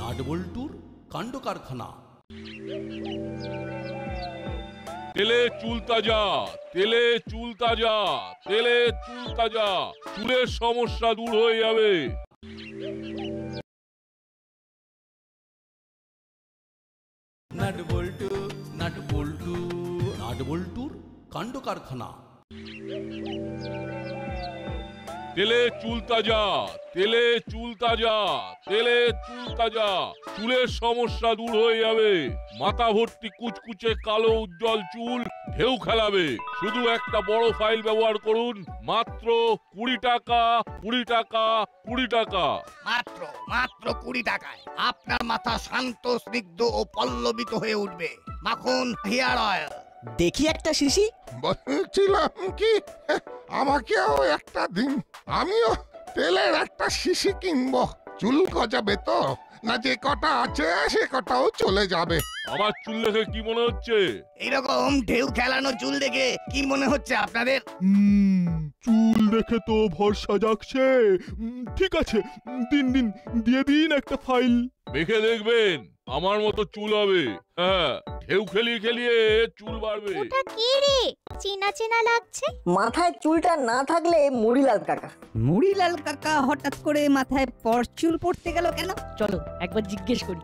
Nut বল্টুর কাণ্ড কারখানা। তেলে চুল তাজা, তেলে চুল তাজা, তেলে চুল তাজা, চুলের সমস্যা দূর হয়ে যাবে। নাট বল্টু, নাট বল্টু, নাট বল্টুর কাণ্ড কারখানা। তেলে চুল তাজা, তেলে চুল তাজা, তেলে চুল তাজা, চুলের সমস্যা দূর হয়ে যাবে। মাথা ভর্তি কুচকুচে কালো উজ্জ্বল চুল ঢেউ খেলাবে। শুধু একটা বড় ফাইল ব্যবহার করুন, মাত্র 20 টাকা, 20 টাকা, 20 টাকা। মাত্র মাত্র 20 টাকায় আপনার মাথা শান্ত, স্নিগ্ধ ও পল্লবিত হয়ে উঠবে। মাখন হেয়ার অয়েল। দেখি একটা শিশি। বলছিলাম কি, আমাকেও একটা দিন, আমিও তেলের একটা শিশি কিনবো। চুল গজাবে তো, না যে কটা আছে সে কটাও চলে যাবে। আমার চুল দেখে কি মনে হচ্ছে? এইরকম ঢেউ খেলানো চুল দেখে কি মনে হচ্ছে আপনাদের? চুল দেখে তো ভরসা জাগছে। ঠিক আছে, দিন দিন দিয়ে দিন একটা ফাইল। দেখে দেখবেন আমার মতো চুল হবে। হ্যাঁ, ঢেউ খেলিয়ে খেলিয়ে চুল বাড়বে। ওটা কি রে, চেনা চেনা লাগছে। মাথায় চুলটা না থাকলে মুড়িলাল কাকা। মুড়িলাল কাকা হঠাৎ করে মাথায় পরচুল পড়তে গেল কেন? চলো একবার জিজ্ঞেস করি।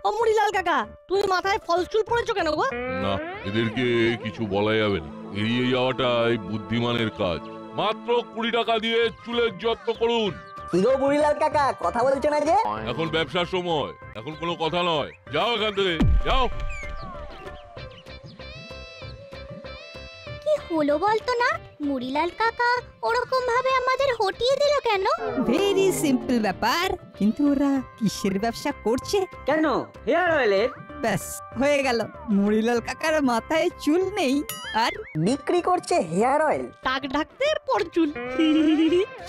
ও মুড়িলাল কাকা, তুমি মাথায় ফলস চুল পড়েছো কেন গো? না, এদেরকে কিছু বলা যাবে না। এড়িয়ে যাওয়াটাই বুদ্ধিমানের কাজ। মাত্র 20 টাকা দিয়ে চুলের যত্ন করুন। কি গো মুড়িলাল কাকা, কথা বলছো না যে? এখন ব্যবসার সময়, এখন কোনো কথা নয়। যাও এখান থেকে, যাও। কি হলো বলতো না, মুড়িলাল কাকা ওরকম ভাবে আমাদের হটিয়ে দিল কেন? ভেরি সিম্পল ব্যাপার, কিন্তু ওরা কিসের ব্যবসা করছে? কেন, হেয়ার অয়েলের। ব্যাস হয়ে গেল, মুড়িলাল কাকার মাথায় চুল নেই আর বিক্রি করছে হেয়ার অয়েল। টাক ঢাকতে পরচুল।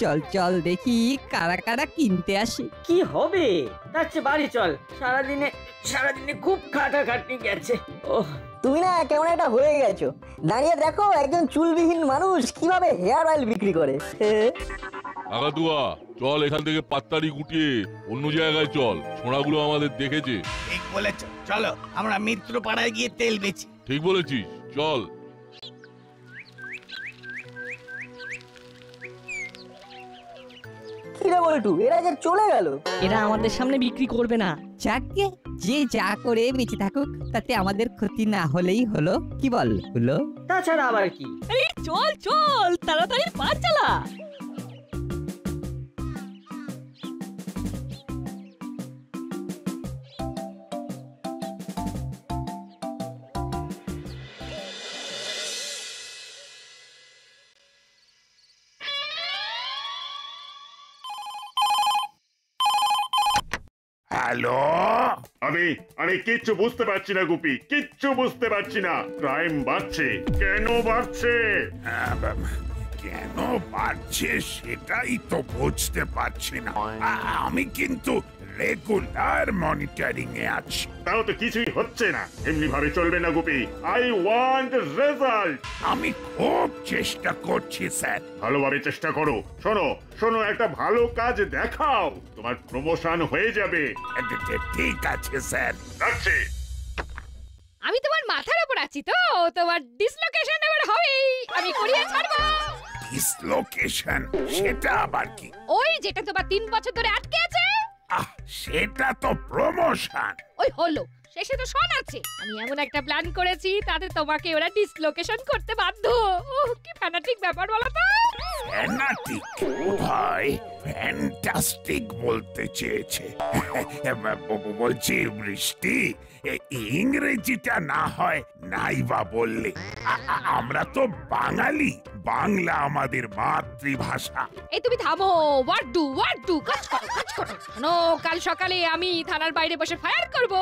চল চল দেখি কারা কারা কিনতে আসে। কি হবে, তার চেয়ে বাড়ি চল। সারাদিনে খুব খাটাখাটনি গেছে। ওহ, তুমি না কেমন একটা হয়ে গেছো। দাঁড়িয়ে দেখো একজন চুলবিহীন মানুষ কিভাবে হেয়ার অয়েল বিক্রি করে। কাকাতুয়া, চল এখান থেকে পাত্তারি গুটিয়ে অন্য জায়গায় চল। ছোঁড়াগুলো আমাদের দেখেছে। ঠিক বলেছ, চলো আমরা মিত্র পাড়ায় গিয়ে তেল বেচি। ঠিক বলেছিস, চল। কিরে বলটু, এরা যে চলে গেল। এরা আমাদের সামনে বিক্রি করবে না। যাকে যে যা করে বেঁচে থাকুক, তাতে আমাদের ক্ষতি না হলেই হলো। কি বল হলো? তাছাড়া আবার কি। চল চল তাড়াতাড়ি পা চালা। হ্যালো, আমি কিচ্ছু বুঝতে পারছি না গুপি, কিচ্ছু বুঝতে পারছি না। ক্রাইম বাড়ছে, কেন বাড়ছে? কেন বাড়ছে সেটাই তো বুঝতে পারছি না। আমি কিন্তু রেগুলার মনিটরিং এ আছি। তাও তো কিছুই হচ্ছে না। এমনি ভাবে চলবে না গুপি। I want result. আমি খুব চেষ্টা করছি স্যার। ভালোভাবে চেষ্টা করো। শোনো শোনো, একটা ভালো কাজ দেখাও, তোমার প্রমোশন হয়ে যাবে। ঠিক আছে স্যার, রাখছি। আমি তোমার মাথার উপর আছি তো, তোমার ডিসলোকেশন এবার হবেই। আমি করিয়ে ছাড়বো। ডিসলোকেশন? সেটা আবার কি? ওই যেটা তোমার 3 বছর ধরে আটকে আছে। সেটা তো প্রমোশন। ওই হলো, শেষে তো শোন আছে। আমি এমন একটা প্ল্যান করেছি, তাতে তোমাকে ওরা ডিসলোকেশন করতে বাধ্য। কি ফ্যানাটিক ব্যাপার বলো তো। ফ্যানাটিক? ভাই ফ্যান্টাস্টিক বলতে চেয়েছে। বলছি বৃষ্টি, ইংরেজিটা না হয় নাইবা বললে। আমরা তো বাঙালি, বাংলা আমাদের মাতৃভাষা। এই তুমি থামো, ওয়াট ডু কাজ করো কাজ করো। শোনো, কাল সকালে আমি থানার বাইরে বসে ফায়ার করব,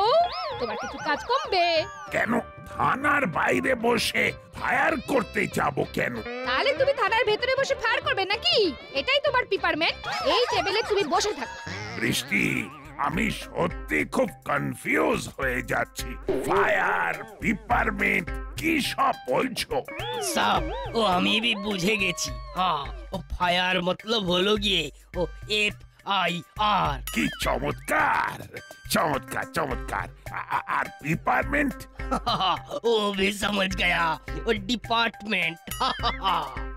তোমার কিছু কাজ কমবে। কেন থানার বাইরে বসে ফায়ার করতে যাব কেন? তাহলে তুমি থানার ভেতরে বসে ফায়ার করবে নাকি? এটাই তোমার ডিপার্টমেন্ট। এই টেবিলে তুমি বসে থাকো। বৃষ্টি, আমি সত্যি খুব কনফিউজ হয়ে যাচ্ছি। ফায়ার, পিপারমেন্ট, কি সব বলছো? সাব, ও আমি भी বুঝে গেছি। হ্যাঁ, ও ফায়ার মতলব হলো গিয়ে ও FIR। কি চমৎকার চমৎকার চমৎকার। আর পিপারমেন্ট? ও भी समझ गया, ও ডিপার্টমেন্ট।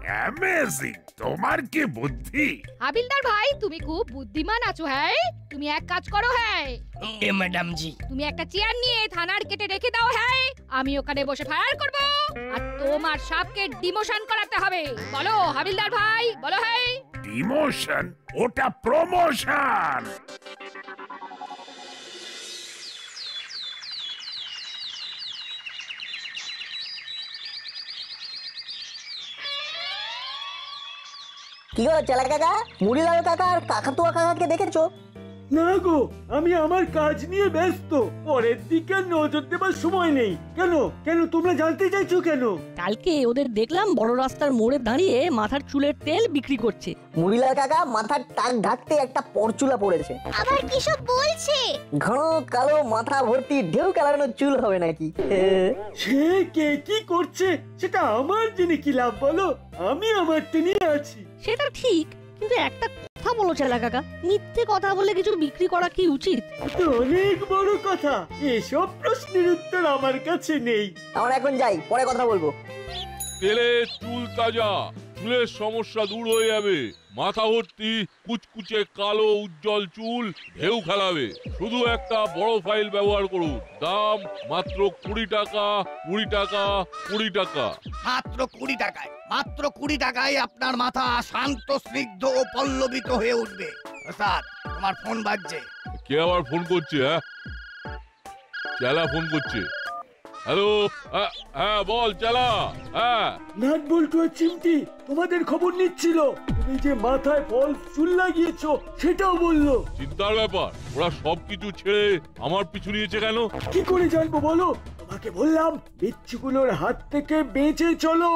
অ্যামেজিং, তোমার কি বুদ্ধি! হাবিলদার ভাই, তুমি খুব বুদ্ধিমান আছো। হ্যাঁ, তুমি এক কাজ করো। হ্যাঁ এ ম্যাডাম জি, তুমি একটা চেয়ার নিয়ে থানার কেটে রেখে দাও। হ্যাঁ, আমি ওখানে বসে ফায়ার করব, আর তোমার সাপকে ডিমোশন করাতে হবে। বলো হাবিলদার ভাই, বলো। হ্যাঁ, ডিমোশন? ওটা প্রমোশন। কি গো চেলা কাকা, মুড়িলাল কাকা আর কাকাতুয়া কাকাকে দেখেছো? না গো, আমি আমার কাজ নিয়ে ব্যস্ত, পরের দিকে নজর দেবার সময় নেই। কেন কেন তোমরা জানতে চাইছো কেন? কালকে ওদের দেখলাম বড় রাস্তার মোড়ে দাঁড়িয়ে মাথার চুলের তেল বিক্রি করছে। মুড়িলাল কাকা মাথার টাক ঢাকতে একটা পরচুলা পড়েছে। আবার কি সব বলছে? ঘন কালো মাথা ভর্তি ঢেউ কালানো চুল হবে নাকি? সে কে কি করছে সেটা আমার জেনে কি লাভ বলো? আমি আমারটা নিয়ে আছি। সেটা ঠিক, কিন্তু একটা কথা বলো চেলা কাকা, মিথ্যে কথা বলে কিছু বিক্রি করা কি উচিত? তো অনেক বড় কথা, এসব প্রশ্নের উত্তর আমার কাছে নেই। আমরা এখন যাই, পরে কথা বলবো। তেলে চুল তাজা, চুলের সমস্যা দূর হয়ে যাবে। মাথা ভর্তি কুচকুচে কালো উজ্জ্বল চুল ঢেউ খেলাবে। শুধু একটা বড় ফাইল ব্যবহার করুন। দাম মাত্র 20 টাকা, 20 টাকা, 20 টাকা। মাত্র 20 টাকায়, মাত্র 20 টাকায় আপনার মাথা শান্ত, স্নিগ্ধ ও পল্লবিত হয়ে উঠবে। স্যার, তোমার ফোন বাজছে। কে আবার ফোন করছে? হ্যাঁ, চেলা ফোন করছে। হ্যালো, হ্যাঁ বল চেলা। হ্যাঁ, নাট বল্টু আর চিমটি তোমাদের খবর নিচ্ছিল। তুমি যে মাথায় ফলস চুল লাগিয়েছো সেটাও বললো। চিন্তার ব্যাপার, ওরা সবকিছু ছেড়ে আমার পিছু নিয়েছে কেন? কি করে জানবো বলো? তোমাকে বললাম বিচ্ছুগুলোর হাত থেকে বেঁচে চলো।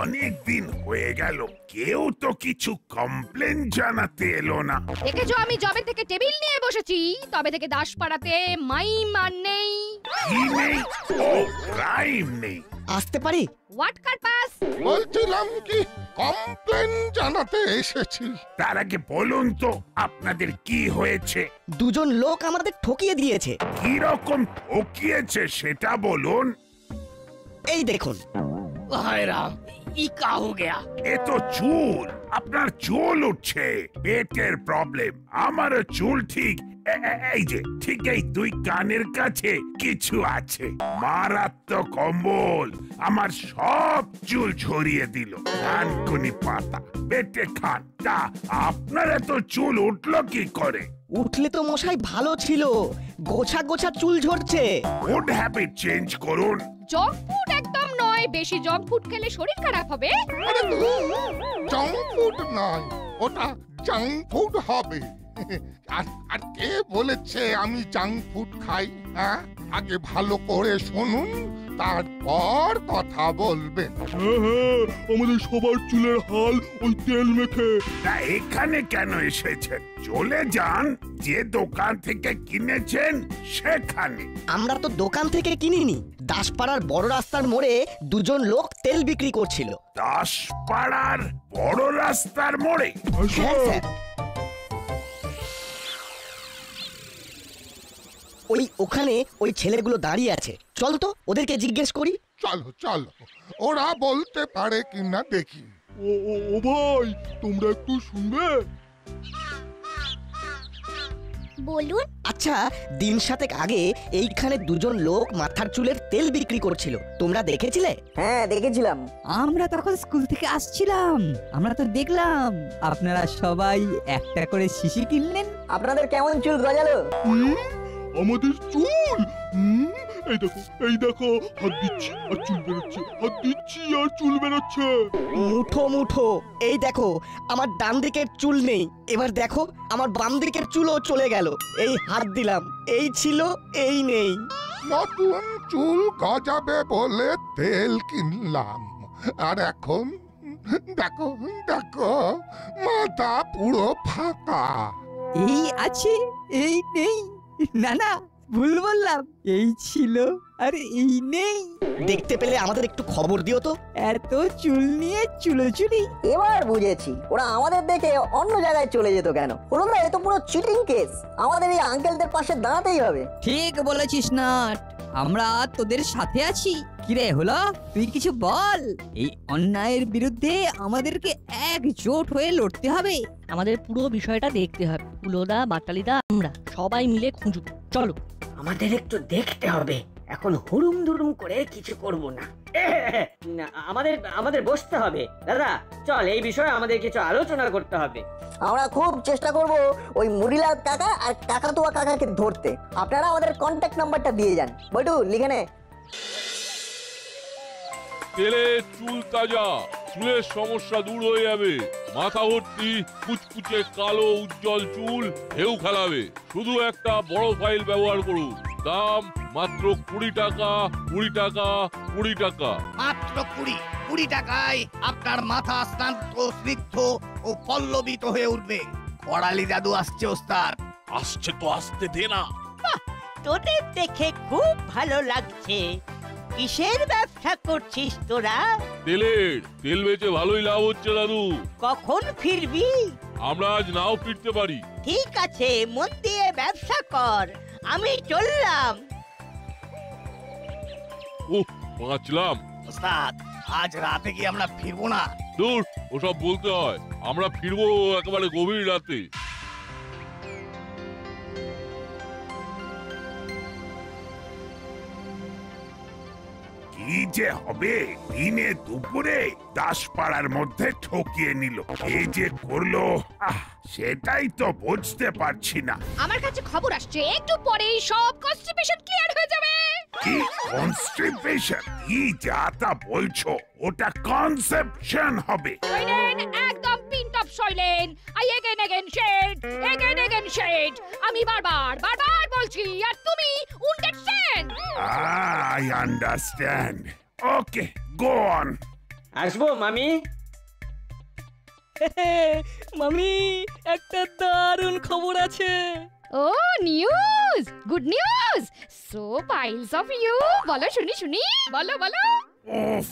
অনেক দিন হয়ে গেল, কেউ তো কিছু কমপ্লেন জানাতে এলো না। দেখেছো, আমি জবে থেকে টেবিল নিয়ে বসেছি তবে থেকে দাসপাড়াতে মাইম আর নেই। কি নেই? ও, ক্রাইম নেই। আসতে পারি? What purpose? বলছিলাম কি, কমপ্লেন জানাতে এসেছি। তার আগে বলুন তো আপনাদের কি হয়েছে? দুজন লোক আমাদের ঠকিয়ে দিয়েছে। কি রকম ঠকিয়েছে সেটা বলুন। এই দেখুন। হায় রাম, ই কা হো গয়া? এ তো চুল। আপনার চুল উঠছে, পেটের প্রবলেম। আমারও চুল ঠিক এই যে, ঠিক এই দুই কানের কাছে কিছু আছে। মারাত্মক কম্বল আমার সব চুল ঝরিয়ে দিল। কানকুনি পাতা পেটে খান। তা আপনার এত চুল উঠলো কি করে? উঠলে তো মশাই ভালো ছিল, গোছা গোছা চুল ঝরছে। ফুড হ্যাবিট চেঞ্জ করুন। জঙ্ক ফুড একদম নয়, বেশি জঙ্ক ফুড খেলে শরীর খারাপ হবে। জাঙ্ক ফুড নয়, ওটা জাঙ্ক ফুড হবে। আর কে বলেছে আমি জাঙ্ক ফুড খাই? হ্যাঁ, আগে ভালো করে শুনুন, তারপর কথা বলবেন। হ্যাঁ, আমাদের সবার চুলের হাল ওই তেল মেখে। তা এখানে কেন এসেছেন? চলে যান, যে দোকান থেকে কিনেছেন সেখানে। আমরা তো দোকান থেকে কিনিনি, দাসপাড়ার বড় রাস্তার মোড়ে দুজন লোক তেল বিক্রি করছিল। দাসপাড়ার বড় রাস্তার মোড়ে? হ্যাঁ স্যার। ওখানে ওই ছেলেগুলো দাঁড়িয়ে আছে, চল তো ওদেরকে জিজ্ঞেস করি। চলো চলো, ওরা বলতে পারে কিনা দেখি। ও ভাই, তোমরা একটু শুনবে? বলুন। আচ্ছা, দিন সাতেক আগে এইখানে দুজন লোক মাথার চুলের তেল বিক্রি করছিল, তোমরা দেখেছিলে? হ্যাঁ, দেখেছিলাম। আমরা তখন স্কুল থেকে আসছিলাম, আমরা তো দেখলাম আপনারা সবাই একটা করে শিশি কিনলেন। আপনাদের কেমন চুল গজালো? আমাদের চুল? এই দেখো, হাত দিচ্ছি আর চুল বেরোচ্ছে, হাত দিচ্ছি আর চুল বেরোচ্ছে। মুঠো মুঠো। এই দেখো, আমার ডান দিকের চুল নেই, এবার দেখো আমার বাম দিকের চুলও চলে গেল। এই হাত দিলাম, এই ছিল, এই নেই। নতুন চুল গজাবে বলে তেল কিনলাম, আর এখন দেখো দেখো, মাথা পুরো ফাঁকা। এই আছে এই নেই, না না ভুল বললাম, এই ছিল আর এই নেই। দেখতে পেলে আমাদের একটু খবর দিও তো। এত চুল নিয়ে চুলোচুরি। এবার বুঝেছি ওরা আমাদের দেখে অন্য জায়গায় চলে যেত কেন। হলো না, এ তো পুরো চিটিং কেস। আমাদের এই আঙ্কেলদের পাশে দাঁড়াতেই হবে। ঠিক বলেছিস না, আমরা তোদের সাথে আছি। কিরে হলো, তুই কিছু বল। এই অন্যায়ের বিরুদ্ধে আমাদেরকে একজোট হয়ে লড়তে হবে। আমাদের পুরো বিষয়টা দেখতে হবে। হুলোদা, বাটালিদা, আমরা সবাই মিলে খুঁজব। চলো। আমাদের একটু দেখতে হবে, এখন হুড়ুম দুড়ুম করে কিছু করব না। আমাদের বসতে হবে। দাদা চল, এই বিষয়ে আমাদের কিছু আলোচনা করতে হবে। আমরা খুব চেষ্টা করব ওই মুড়িলাল কাকা আর কাকাতুয়া কাকাকে ধরতে। আপনারা আমাদের কন্ট্যাক্ট নাম্বারটা দিয়ে যান। বটু লিখে নে। তেলে চুল তাজা, চুলের সমস্যা দূর হয়ে যাবে। মাথা ভর্তি কুচকুচে কালো উজ্জ্বল চুল ঢেউ খেলাবে। শুধু একটা বড় ফাইল ব্যবহার করুন। দাম মাত্র 20 টাকা, 20 টাকা, 20 টাকা। মাত্র 20 টাকায় আপনার মাথা স্নান্ত, স্নিগ্ধ ও পল্লবিত হয়ে উঠবে। কড়ালি জাদু আসছে ওস্তাদ। আসছে তো আসতে দে না। তোদের দেখে খুব ভালো লাগছে। কিসের ব্যবসা করছিস তোরা? তেলের। তেল বেচে ভালোই লাভ হচ্ছে দাদু। কখন ফিরবি? আমরা আজ নাও ফিরতে পারি। ঠিক আছে, মন দিয়ে ব্যবসা কর। আমি চললাম। বাঁচলাম। ওস্তাদ, আজ রাতে কি আমরা ফিরবো না? দূর, ওসব বলতে হয়। আমরা ফিরবো একেবারে গভীর রাতে। কি যে হবে, দিনে দুপুরে দাসপাড়ার মধ্যে ঠকিয়ে নিল। এই যে করলো, সেটাই তো বুঝতে পারছি না। আমার কাছে খবর আসছে একটু পরেই সব কনস্টিপেশন ক্লিয়ার হয়ে যাবে। কি কনস্টিপেশন? কি যা তা বলছো? ওটা কনসেপশন হবে। শৈলেন, একদম pin drop Shailen. I again said. আমি বারবার বলছি আর তুমি understand. I understand. Okay, go on. আসবো মামি। মামি, একটা দারুণ খবর আছে। ও news, good news. So piles of you. বলো শুনি। বলো। উফ,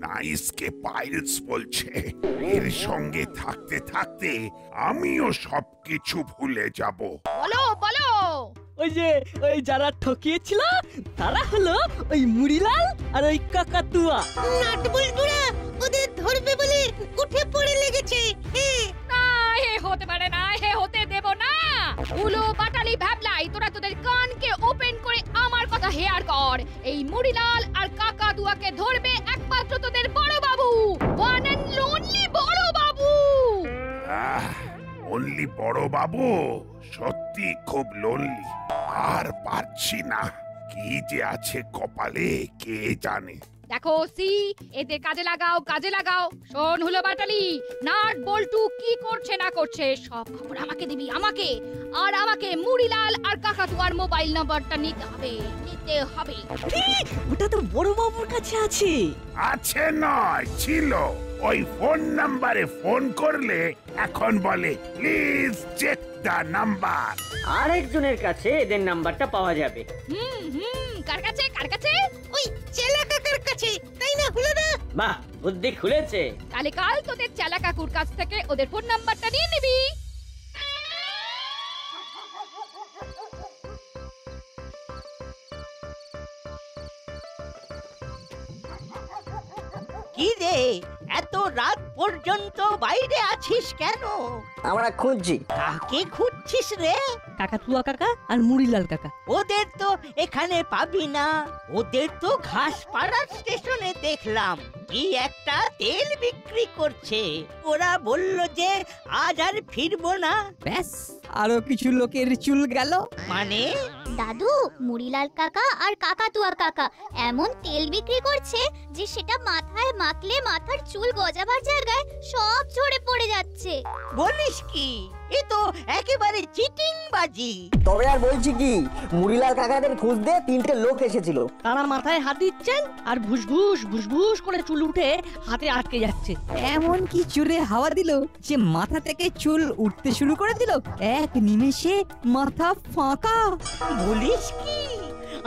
নাইসকে পাইলস বলছে। এর সঙ্গে থাকতে থাকতে আমিও সবকিছু ভুলে যাব। বলো। ওই যারা ঠকিয়েছিল তারা হলো ওই মুড়িলাল আর ওই কাকাতুয়া। নাটবল্টুরা ওদের ধরবে বলে উঠে পড়ে লেগেছে। না, হে হতে পারে না, হে হতে দেব না। উলো বাটালি ভাবলাই, তোরা তোদের কানকে ওপেন করে আমার কথা হেয়ার কর। এই মুড়িলাল আর কাকাতুয়াকে ধরবে একমাত্র তোদের বড় বাবু, ওয়ান এন্ড অনলি বড় বাবু। অনলি বড় বাবু? সত্যি খুব লোনলি। আর পারছি না। কি যে আছে কপালে কে জানে। দেখো সি, এদের কাজে লাগাও। শোন হুলো বাটালি, নাট বল্টু কি করছে না করছে সব খবর আমাকে দিবি, আমাকে মুড়িলাল আর কাকাতুয়ার মোবাইল নাম্বারটা নিতে হবে। ওটা তো বড় বাবুর কাছে আছে নয়, ছিল। ওই ফোন নাম্বারে ফোন করলে এখন বলে প্লিজ চেক দা নাম্বার। আরেকজনের কাছে এদের নাম্বারটা পাওয়া যাবে। কার কাছে? ওই চেলা কাকার কাছে, তাই না হুলোদা? বাহ, বুদ্ধি খুলেছে। তাহলে কাল তোদের চেলা কাকুর কাছ থেকে ওদের ফোন নাম্বারটা নিয়ে নিবি। কি রে, এত রাত পর্যন্ত বাইরে আছিস কেন? আমরা খুঁজছি। কাকে খুঁজছিস রে? কাকাতুয়া কাকা আর মুড়িলাল কাকা। ওদের তো এখানে পাবি না। ওদের তো ঘাসপাড়ার স্টেশনে দেখলাম কি একটা তেল বিক্রি করছে। ওরা বলল যে আজ আর ফিরবো না। ব্যাস, আরো কিছু লোকের চুল গেল। মানে? দাদু, মুড়িলাল কাকা আর কাকাতুয়া কাকা এমন তেল বিক্রি করছে যে সেটা মাথায় মাখলে মাথার চুল গজাবার জায়গায় সব ঝরে পড়ে যাচ্ছে। বলিস কি? এ তো একেবারে চিটিং বাজি। তবে আর বলছি কি, মুড়িলাল কাকাদের খুঁজতে 3টে লোক এসেছিল। তারা মাথায় হাত দিচ্ছেন আর ভুসভুস ভুসভুস করে চুল উঠে হাতে আটকে যাচ্ছে। এমন কি জোরে হাওয়া দিল যে মাথা থেকে চুল উঠতে শুরু করে দিল, এক নিমেষে মাথা ফাঁকা। বলিস কি?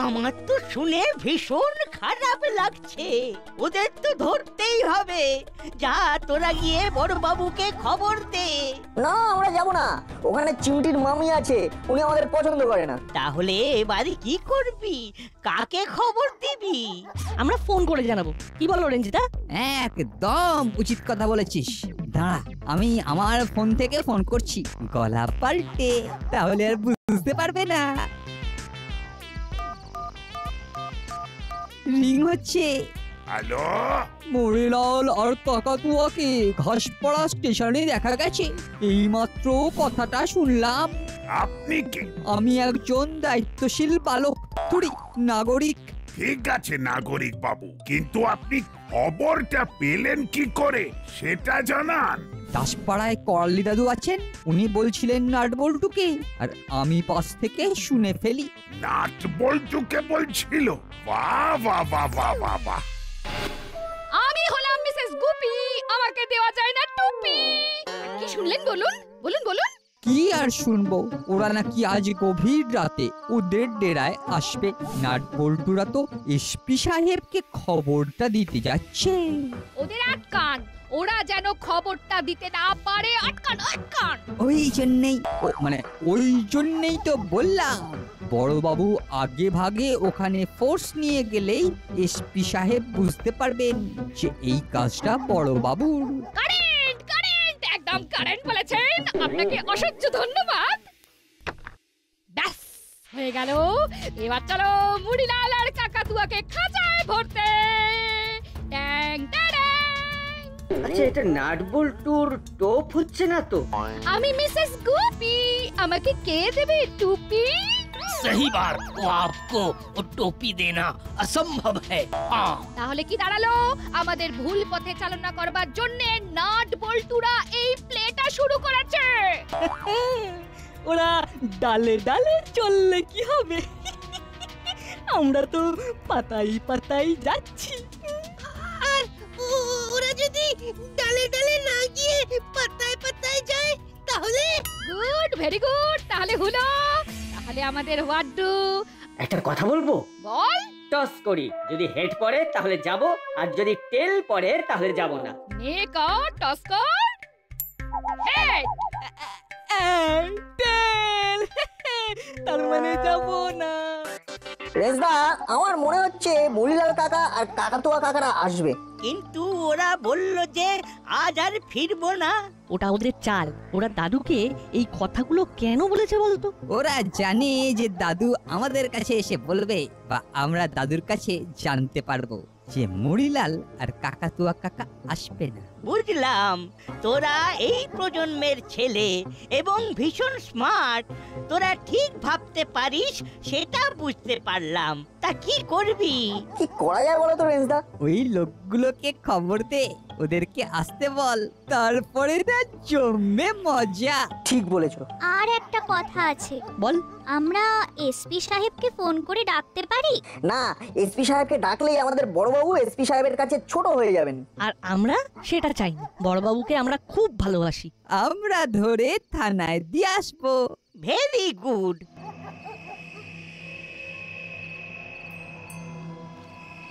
আমার তো শুনে ভীষণ খারাপ লাগছে। ওদের তো ধরতেই হবে। যা তোরা গিয়ে বড় বাবুকে খবর দে। না, আমরা যাব না, ওখানে চিমটির মামি আছে, উনি আমাদের পছন্দ করে না। তাহলে এবারে কি করবি? কাকে খবর দিবি? আমরা ফোন করে জানাবো, কি বলো রঞ্জিতা? একদম উচিত কথা বলেছিস। দাঁড়া, আমি আমার ফোন থেকে ফোন করছি, গলা পাল্টে, তাহলে আর বুঝতে পারবে না। রিং হচ্ছে। হ্যালো, মুড়িলাল আর কাকাতুয়াকে ঘাসপাড়া স্টেশনে দেখা গেছে। এইমাত্র কথাটা শুনলাম। আপনি কে? আমি একজন দায়িত্বশীল বালক, থুড়ি নাগরিক। ঠিক আছে নাগরিক বাবু, কিন্তু আপনি খবরটা পেলেন কি করে সেটা জানান। দাসপাড়ায় করালি দাদু আছেন, উনি বলছিলেন নাটবল্টুকে, আর আমি পাশ থেকে শুনে ফেলি। নাটবল্টুকে বলছিল? বাহ বাহ বাহ বাহ বাহ বাহ। আমি হলাম মিসেস গুপি, আমাকে দেওয়া যায় না টুপি। কি শুনলেন বলুন বলুন বলুন। কি আর শুনবো, ওরা নাকি আজ গভীর রাতে ওদের ডেরায় আসবে। নাটবল্টুরা তো এসপি সাহেবকে খবরটা দিতে যাচ্ছে। ওদের আটকান, ওরা যেন খবরটা দিতে না পারে। আটকান আটকান। ওই জন্যেই তো বললাম, বড়বাবু আগে ভাগে ওখানে ফোর্স নিয়ে গেলেই এসপি সাহেব বুঝতে পারবেন যে এই কাজটা বড়বাবুর। কারেন্ট কারেন্ট, একদম কারেন্ট বলেছেন। আপনাকে অসংখ্য ধন্যবাদ। ব্যাস হয়ে গেল। এবার চলো মুড়িলাল আর কাকাতুয়াকে খাঁচায় ভরতে। ট্যাং ট্যাং। আচ্ছা, এটা নাটবল্টুর টোপ হচ্ছে না তো? আমি মিসেস গুপি, আমাকে কে দেবে টুপি? सही बार वो आपको वो टोपी देना असंभव है। তাহলে কি দাঁড়ালো? আমাদের ভুল পথে চালনা করবার জন্য নাট বল্টুরা এই প্লেটা শুরু করেছে। ওরা ডালে ডালে চললে কি হবে? আমরা তো পাতাই পাতাই যাচ্ছি। আর ওরা যদি ডালে ডালে না গিয়ে পাতায় পাতায় যায় তাহলে? Good, very good. তাহলে হলো, তাহলে আমাদের হোয়াট ডু? একটা কথা বলবো? বল। টস করি, যদি হেড পড়ে তাহলে যাব, আর যদি টেল পড়ে তাহলে যাব না। নে কর, টস কর। হেড। টেল। তার মানে যাব না। রেজদা, আমার মনে হচ্ছে মুড়িলাল কাকা আর কাকাতুয়া কাকারা আসবে। কিন্তু ওরা বলল যে আজ আর ফিরবো না। ওটা ওদের চাল। ওরা দাদুকে এই কথাগুলো কেন বলেছে বলতো? ওরা জানে যে দাদু আমাদের কাছে এসে বলবে, বা আমরা দাদুর কাছে জানতে পারবো যে মুড়িলাল আর কাকাতুয়া কাকা আসবে না। বুঝলাম, তোরা এই প্রজন্মের ছেলে এবং ভীষণ স্মার্ট। তোরা ঠিক ভাবতে পারিস সেটা বুঝতে পারলাম। তা কি করবি? কি করা যায় বলো তো রেজদা? ওই লোকগুলোকে খবর দে, ওদেরকে আসতে বল, তারপরে না জমে মজা। ঠিক বলেছো। আর একটা কথা আছে। বল। আমরা এসপি সাহেবকে ফোন করে ডাকতে পারি? না, এসপি সাহেবকে ডাকলেই আমাদের বড়বাবু এসপি সাহেবের কাছে ছোট হয়ে যাবেন। আর আমরা সেটা চাই না। বড়বাবুকে আমরা খুব ভালোবাসি। আমরা ধরে থানায় দিয়ে আসবো। Very good.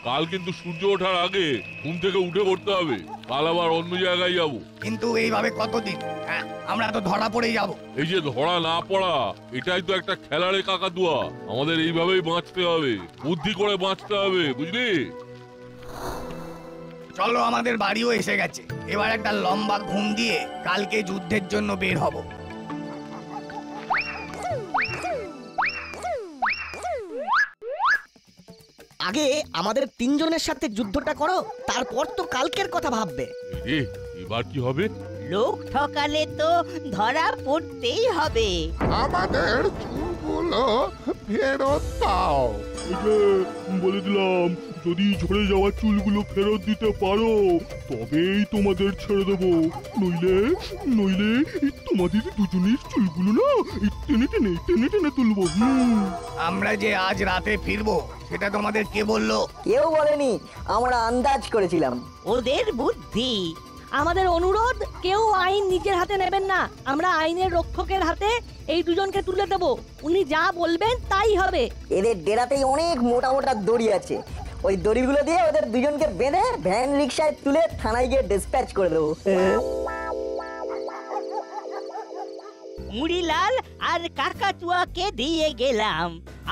কাল কিন্তু সূর্য ওঠার আগে ঘুম থেকে উঠে পড়তে হবে, কাল আবার অন্য জায়গায় যাব। কিন্তু এইভাবে কতদিন? আমরা তো ধরা পড়ে যাব। এই যে ধরা না পড়া, এটাই তো একটা খেলারে কাকাতুয়া। আমাদের এইভাবেই বাঁচতে হবে, বুদ্ধি করে বাঁচতে হবে, বুঝলি? চলো, আমাদের বাড়িও এসে গেছে। এবার একটা লম্বা ঘুম দিয়ে কালকে যুদ্ধের জন্য বের হব। আগে আমাদের তিনজনের সাথে যুদ্ধটা করো, তারপর তো কালকের কথা ভাববে। এবার কি হবে? লোক ঠকালে তো ধরা পড়তেই হবে। আমাদের চুলগুলো ফেরত দাও। বলে দিলাম, যদি ঝরে যাওয়া চুলগুলো ফেরত দিতে পারো তবেই তোমাদের ছেড়ে দেবো, নইলে নইলে এই তোমাদের দুজনের চুলগুলো না এই টেনে টেনে টেনে টেনে তুলবো। আমরা যে আজ রাতে ফিরবো সেটা তোমাদের কে বললো? কেউ বলেনি, আমরা আন্দাজ করেছিলাম। ওদের বুদ্ধি। আমাদের অনুরোধ, কেউ আইন নিজের হাতে নেবেন না। আমরা আইনের রক্ষকের হাতে এই দুজনকে তুলে দেব, উনি যা বলবেন তাই হবে। এদের ডেরাতেই অনেক মোটা মোটা দড়ি আছে, ওই দড়িগুলো দিয়ে ওদের দুজনকে বেঁধে ভ্যান রিক্সায় তুলে থানায় গিয়ে ডিসপ্যাচ করে দেবো। মুড়িলাল আর কাকাতুয়াকে দিয়ে গেলাম,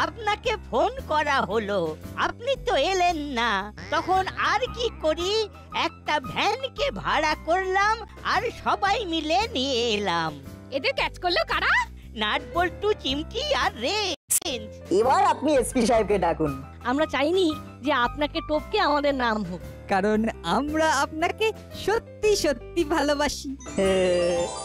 আপনাকে ফোন করা হলো, আপনি তো এলেন না। তখন আর কি করি, একটা ভ্যানকে ভাড়া করলাম আর সবাই মিলে নিয়ে এলাম। এদের ক্যাচ করলো কারা? নাট বল্টু, চিমটি আর রে। এবার আপনি এসপি সাহেবকে ডাকুন। আমরা চাইনি যে আপনাকে টপকে আমাদের নাম হোক, কারণ আমরা আপনাকে সত্যি সত্যি ভালোবাসি।